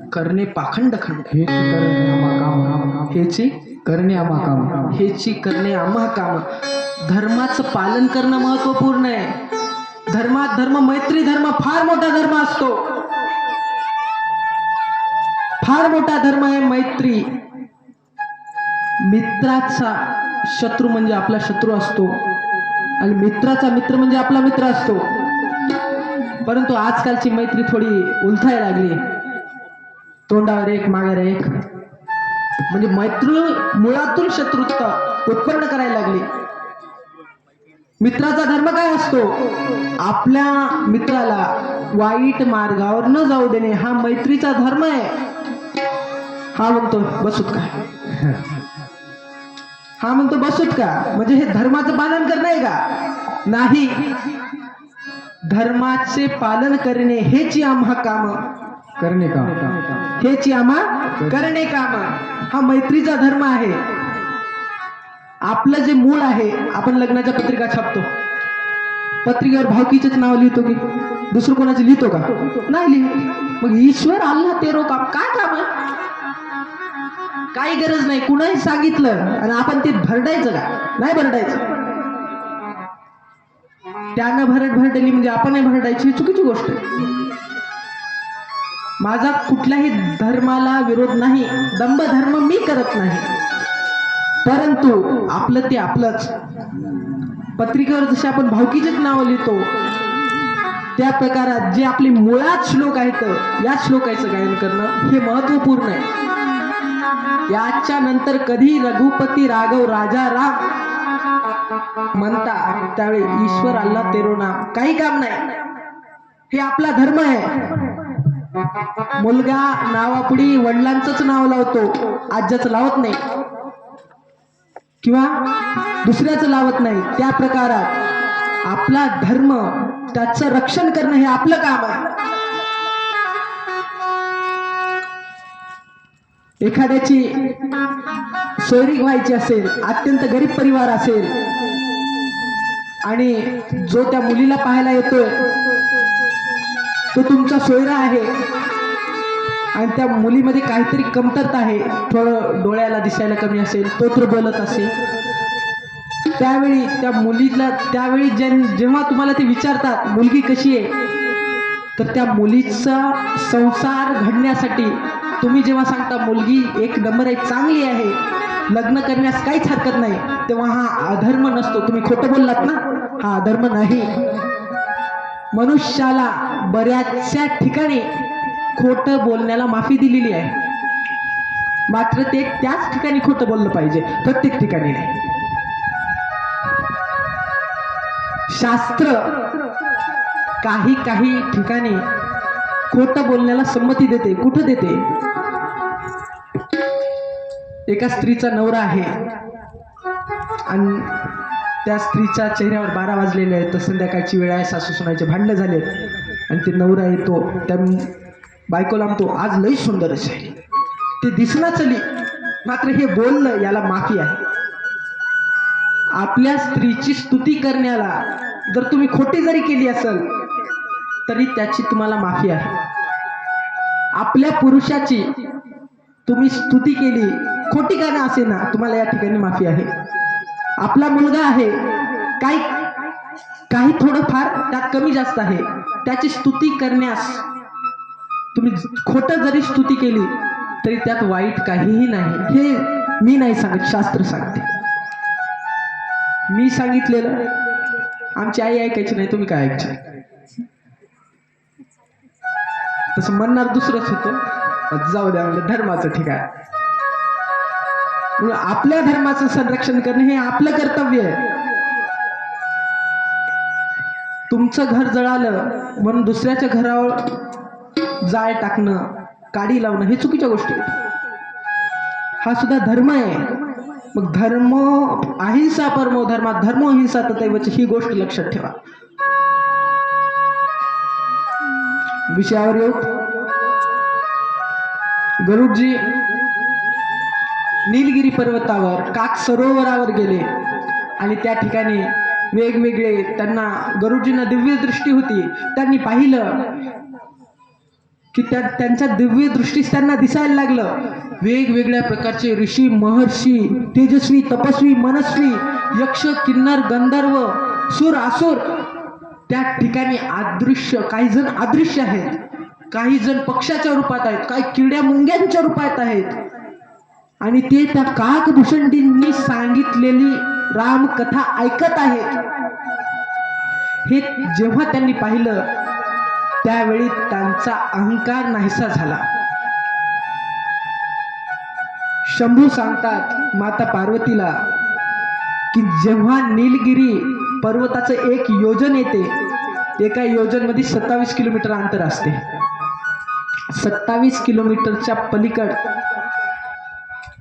करणे पाखंड खंड, हेची करणे आम्हा काम हेची करणे आम्हा काम. धर्माचं पालन करणं महत्वपूर्ण आहे. धर्मात धर्म, मैत्री धर्म फार मोठा धर्म असतो. फार मोठा धर्म आहे मैत्री. मित्राचा शत्रू म्हणजे आपला शत्रू असतो आणि मित्राचा मित्र म्हणजे आपला मित्र असतो. परंतु आजकालची मैत्री थोडी उलथायला लागली. तोंडावर एक मागावर एक, म्हणजे मैत्री मुळातून शत्रुता उत्पन्न करायला लागली. मित्राचा धर्म काय असतो? आपल्या मित्राला वाईट मार्गावर न जाऊ देणे, हा मैत्रीचा धर्म आहे. हा म्हणतो बसूत का, हा म्हणतो बसूत का, म्हणजे हे धर्माचं पालन करणं आहे का? नाही. धर्माचे पालन करणे हेची आम्हा काम, करणे काम हेची आम्हा करणे काम, हा मैत्रीचा धर्म आहे. आपलं जे मूळ आहे, आपण लग्नाच्या पत्रिका छापतो, पत्रिकेवर भावकीचेच नाव लिहितो की दुसरं कोणाचे लिहितो का? नाही लिहित. मग ईश्वर अल्लाह तेरो काम, काय काम आहे? काही गरज नाही. कुणाही सांगितलं आणि आपण ते भरडायचं का? नाही भरडायचं. त्यानं भरडली म्हणजे आपणही भरडायची, ही चुकीची गोष्ट आहे. माझा कुठल्याही धर्माला विरोध नाही, दंभ धर्म मी करत नाही, परंतु आपलं ते आपलंच. पत्रिकेवर जसे आपण भावकीचेच नाव लिहितो, त्या प्रकारात जे आपले मुळात श्लोक आहेत, या श्लोकाचं गायन करणं हे महत्वपूर्ण आहे. याच्या नंतर कधी रघुपती राघव राजा राम म्हणता त्यावेळी ईश्वर अल्लाह तेरो नाम, काही काम नाही. हे आपला धर्म आहे. मुलगा नावापुढी वडिलांचंच नाव लावतो, आज्याचं लावत नाही किंवा दुसऱ्याचं लावत नाही. त्या प्रकारात आपला धर्म, त्याचं रक्षण करणं हे आपलं काम आहे. एखाद्याची सोयरीक व्हायची असेल, अत्यंत गरीब परिवार असेल आणि जो त्या मुलीला पाहायला येतोय तो तुमचा सोयरा आहे आणि त्या मुलीमध्ये काहीतरी कमतरता आहे, थोडं डोळ्याला दिसायला कमी असेल, तो तर बोलत असेल, त्यावेळी त्या मुलीला जेव्हा तुम्हाला ते विचारतात मुलगी कशी आहे, तर त्या मुलीचा संसार घडण्यासाठी तुम्ही जेव्हा सांगता मुलगी एक नंबर आहे, चांगली आहे, लग्न करण्यास काहीच हरकत नाही, तेव्हा हा अधर्म नसतो. तुम्ही खोटं बोललात ना, हा अधर्म नाही. मनुष्याला बऱ्याचशा ठिकाणी खोटं बोलण्याला माफी दिलेली आहे, मात्र ते त्याच ठिकाणी खोटं बोललं पाहिजे, प्रत्येक ठिकाणी नाही. शास्त्र काही काही ठिकाणी खोटं बोलण्याला संमती देते. कुठं देते? एका स्त्रीचा नवरा आहे आणि त्या स्त्रीच्या चेहऱ्यावर 12 वाजलेले आहेत, तर संध्याकाळची वेळ आहे, सासू सुनाचे भांडणं झालेत आणि ते नवरा येतो, त्या बायकोला म्हणतो आज लई सुंदर आहे, ते दिसना चली, मात्र हे बोललं याला माफी आहे. आपल्या स्त्रीची स्तुती करण्याला जर तुम्ही खोटी जरी केली असेल तरी त्याची तुम्हाला माफी आहे. आपल्या पुरुषाची तुम्ही स्तुती केली, खोटी का ना असे ना, तुम्हाला या ठिकाणी माफी आहे. आपला मुलगा आहे, काही थोडंफार त्यात कमी जास्त आहे, त्याची स्तुती करण्यास तुम्ही खोटं जरी स्तुती केली तरी त्यात वाईट काहीही नाही. हे मी नाही सांगत, शास्त्र सांगते. मी सांगितलेलं आमची आई ऐकायची नाही, तुम्ही काय ऐकायचं? तसं म्हणणार दुसरंच होतं, जाऊ द्या म्हणजे धर्माचं ठीक आहे. आपल्या धर्माचं संरक्षण करणे हे आपलं कर्तव्य आहे. तुमचं घर जळालं म्हणून दुसऱ्याच्या घरावर जाळ टाकणं, काडी लावणं हे चुकीच्या गोष्टी आहेत. हा सुद्धा धर्म आहे. मग धर्म अहिंसा परमो धर्मात धर्मो हिंसा तथैवच, ही गोष्ट लक्षात ठेवा. विषयावर येऊ. गरुडजी नीलगिरी पर्वतावर काक सरोवरावर गेले आणि त्या ठिकाणी वेगवेगळे, त्यांना गरुडजींना दिव्य दृष्टी होती, त्यांनी पाहिलं की त्यांच्या दिव्य दृष्टीस त्यांना दिसायला लागलं. वेगवेगळ्या प्रकारचे ऋषी, महर्षी, तेजस्वी, तपस्वी, मनस्वी, यक्ष, किन्नर, गंधर्व, सुर, असुर त्या ठिकाणी अदृश्य, काही जण अदृश्य आहेत, काही जण पक्षाच्या रूपात आहेत, काही किड्या मुंग्यांच्या रूपात आहेत. आणि ते त्या काकभूषणजींनी सांगितलेली रामकथा ऐकत आहेत. हे जेव्हा त्यांनी पाहिलं त्यावेळी त्यांचा अहंकार नाहीसा झाला. शंभू सांगतात माता पार्वतीला की जेव्हा नीलगिरी पर्वताचं एक योजन येते, एका योजनमध्ये 27 किलोमीटर अंतर असते. 27 किलोमीटरच्या पलीकड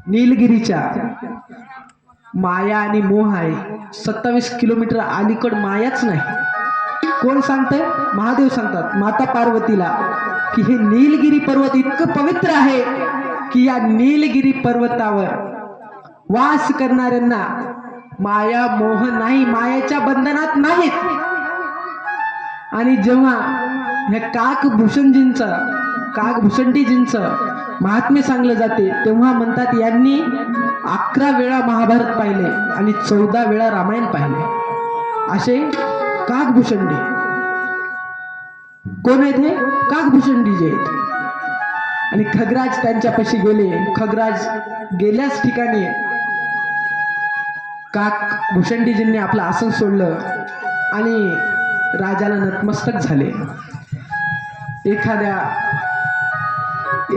नीलगिरीच्या माया आणि मोह आहे. 27 किलोमीटर अलीकड मायाच नाही. कोण सांगतंय? महादेव सांगतात माता पार्वतीला की हे नीलगिरी पर्वत इतकं पवित्र आहे की या नीलगिरी पर्वतावर वास करणाऱ्यांना माया मोह नाही, मायाच्या बंधनात नाहीत. आणि जेव्हा ह्या काकभूषणजींचं महात्म्य सांगलं जाते तेव्हा म्हणतात यांनी 11 वेळा महाभारत पाहिले आणि 14 वेळा रामायण पाहिले. असे काकभूषणजी कोण आहेत? हे काकभूषणजी जे आहेत. आणि खगराज त्यांच्यापाशी गेले. खगराज गेल्याच ठिकाणी काकभूषणजींनी आपलं आसन सोडलं आणि राजाला नतमस्तक झाले.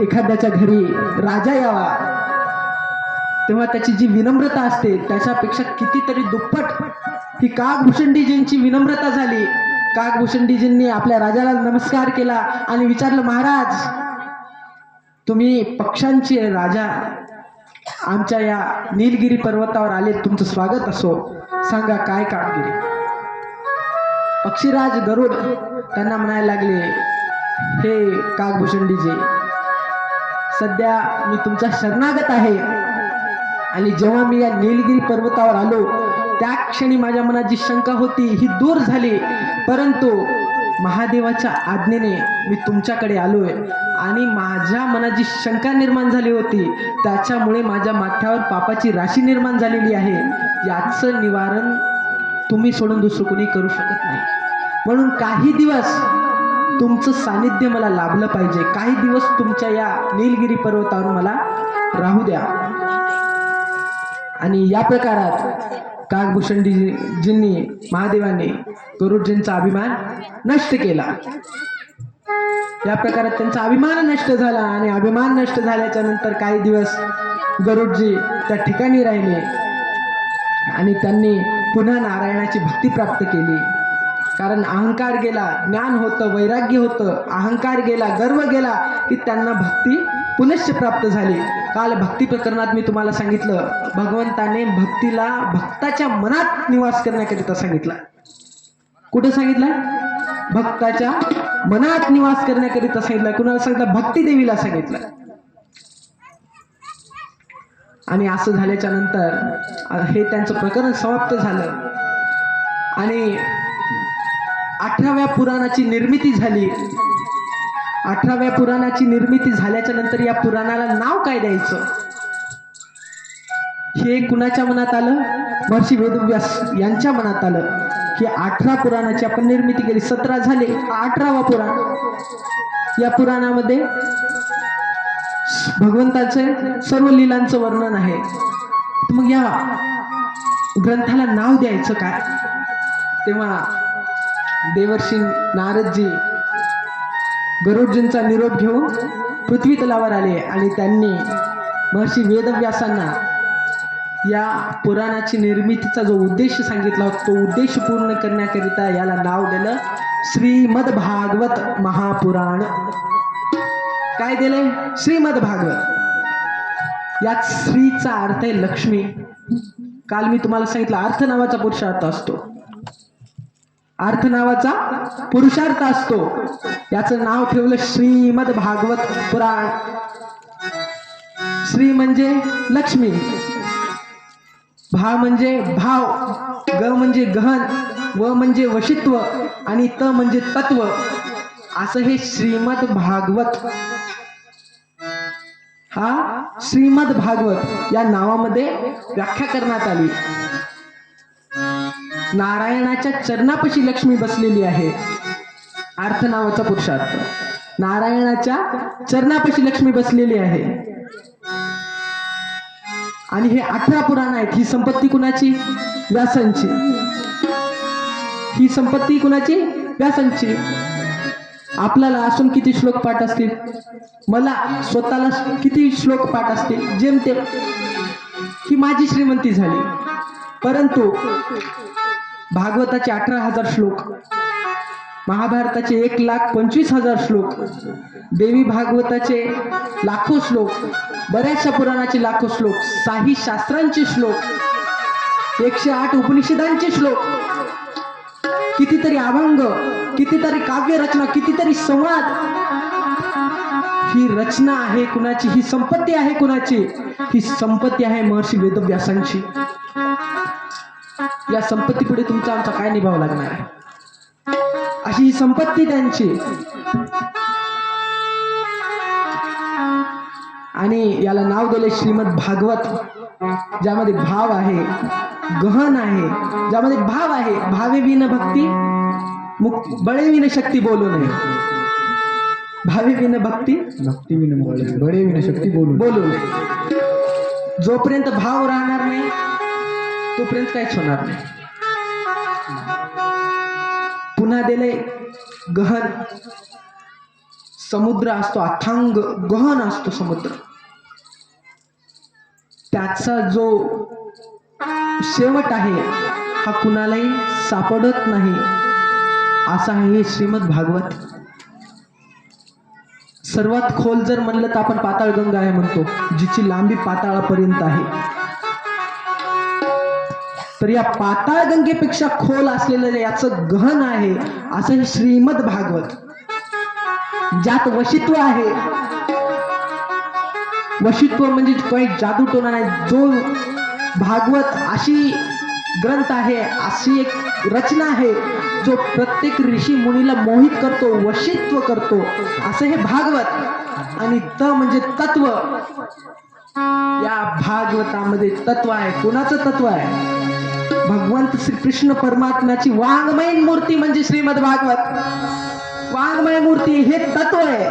एखाद्याच्या घरी राजा यावा तेव्हा त्याची जी विनम्रता असते त्याच्यापेक्षा कितीतरी दुप्पट ही काकभूषणजींची विनम्रता झाली. काकभूषणजींनी आपल्या राजाला नमस्कार केला आणि विचारलं, महाराज तुम्ही पक्षांचे राजा आमच्या या नीलगिरी पर्वतावर आले, तुमचं स्वागत असो, सांगा काय कामगिरी. पक्षीराज गरुड त्यांना म्हणायला लागले, हे काकभूषणजी सध्या मी तुमचा शरणागत आहे आणि जेव्हा मी या नीलगिरी पर्वतावर आलो त्या क्षणी माझ्या मनात जी शंका होती ही दूर झाली. परंतु महादेवाच्या आज्ञेने मी तुमच्याकडे आलोय आणि माझ्या मनात जी शंका निर्माण झाली होती त्याच्यामुळे माझ्या माथ्यावर पापाची राशी निर्माण झालेली आहे. याचं निवारण तुम्ही सोडून दुसरं कोणी करू शकत नाही. म्हणून काही दिवस तुमचं सानिध्य मला लाभलं पाहिजे. काही दिवस तुमच्या या नीलगिरी पर्वतावर मला राहू द्या. आणि या प्रकारात काकभूषणजींनी महादेवाने गरुडजींचा अभिमान नष्ट केला. या प्रकारात त्यांचा अभिमान नष्ट झाला आणि अभिमान नष्ट झाल्याच्या नंतर काही दिवस गरुडजी त्या ठिकाणी राहिले आणि त्यांनी पुन्हा नारायणाची भक्ती प्राप्त केली. कारण अहंकार गेला, ज्ञान होतं, वैराग्य होतं, अहंकार गेला, गर्व गेला की त्यांना भक्ती पुनश्च प्राप्त झाली. काल भक्ती प्रकरणात मी तुम्हाला सांगितलं भगवंताने भक्तीला भक्ताच्या मनात निवास करण्याकरिता सांगितलं. कुठे सांगितलं? भक्ताच्या मनात निवास करण्याकरिता सांगितलं. कुणाला सांगितलं? भक्ती देवीला सांगितलं. आणि असं झाल्याच्या नंतर हे त्यांचं प्रकरण समाप्त झालं आणि 18व्या पुराणाची निर्मिती झाली. 18व्या पुराणाची निर्मिती झाल्याच्या नंतर या पुराणाला नाव काय द्यायचं हे कुणाच्या मनात आलं? महर्षी वेदव्यास यांच्या मनात आलं की 18 पुराणाची आपण निर्मिती केली. 17 झाले, 18वा पुराण. या पुराणामध्ये भगवंताचे सर्व लीलांचं वर्णन आहे. मग या ग्रंथाला नाव द्यायचं काय? तेव्हा देवर्षी नारदजी गरुडजींचा निरोप घेऊन पृथ्वी तलावर आले आणि त्यांनी महर्षी वेदव्यासांना या पुराणाची निर्मितीचा जो उद्देश सांगितला होता तो उद्देश पूर्ण करण्याकरिता याला नाव दिलं श्रीमद भागवत महापुराण. काय दिले? श्रीमद भागवत. यात श्रीचा अर्थ आहे लक्ष्मी. काल मी तुम्हाला सांगितलं अर्थ नावाचा पुरुषार्थ असतो. अर्थ नावाचा पुरुषार्थ असतो. याचं नाव ठेवलं श्रीमद भागवत पुराण. श्री म्हणजे लक्ष्मी, भा म्हणजे भाव, ग म्हणजे गहन, व म्हणजे वशित्व आणि त म्हणजे तत्व. असं हे श्रीमद भागवत, हा श्रीमद भागवत या नावामध्ये व्याख्या करण्यात आली. नारायणाच्या चरणापाशी लक्ष्मी बसलेली आहे. अर्थ नावाचा पुरुषार्थ. नारायणाच्या चरणापाशी लक्ष्मी बसलेली आहे. आणि हे 18 पुराण आहेत. ही संपत्ती कुणाची? व्यासांची. ही संपत्ती कुणाची? व्यासांची. आपल्याला असून किती श्लोक पाठ असतील? मला स्वतःला किती श्लोक पाठ असतील? जेमतेम. ही माझी श्रीमंती झाली. परंतु भागवताचे 18,000 श्लोक, महाभारताचे 1,25,000 श्लोक, देवी भागवताचे लाखो श्लोक, बऱ्याचशा पुराणाचे लाखो श्लोक, 6 शास्त्रांचे श्लोक, 108 उपनिषदांचे श्लोक, कितीतरी अभंग, कितीतरी काव्य रचना, कितीतरी संवाद. ही रचना आहे कुणाची? ही संपत्ती आहे कुणाची? ही संपत्ती आहे महर्षी वेदव्यासांची. या संपत्ती पुढे तुमचा आमचा काय निभाव लागणार आहे? अशी ही संपत्ती त्यांची. आणि याला नाव दिले श्रीमद भागवत, ज्यामध्ये भाव आहे, गहन आहे, ज्यामध्ये भाव आहे. भावे विन भक्ती, बळे विन शक्ती बोलू नये. भावे विन भक्ती, भक्ती विन बळे विन शक्ती बोलू नये. जोपर्यंत भाव राहणार नाही तोपर्यंत काहीच होणार नाही. पुन्हा दिले गहन. समुद्र असतो, अथांग गहन असतो समुद्र. त्याचा जो शेवट आहे हा कुणालाही सापडत नाही. असा आहे हे श्रीमद भागवत. सर्वात खोल जर म्हणलं तर आपण पाताळगंगा आहे म्हणतो, जिची लांबी पाताळापर्यंत आहे. तर या पाताळगंगेपेक्षा खोल असलेलं याचं गहन आहे असं हे श्रीमद भागवत, ज्यात वशित्व आहे. वशित्व म्हणजे काही जादूटोना नाही. जो भागवत अशी ग्रंथ आहे, अशी एक रचना आहे जो प्रत्येक ऋषी मुनीला मोहित करतो, वशित्व करतो, असं हे भागवत. आणि त म्हणजे तत्व. या भागवतामध्ये तत्व आहे. कोणाचं तत्व आहे? भगवंत श्रीकृष्ण परमात्म्याची वाङ्मयीन मूर्ती म्हणजे श्रीमद भागवत. वाङ्मय मूर्ती हे तत्व आहे.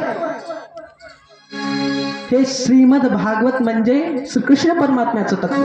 हे श्रीमद भागवत म्हणजे श्रीकृष्ण परमात्म्याचं तत्व.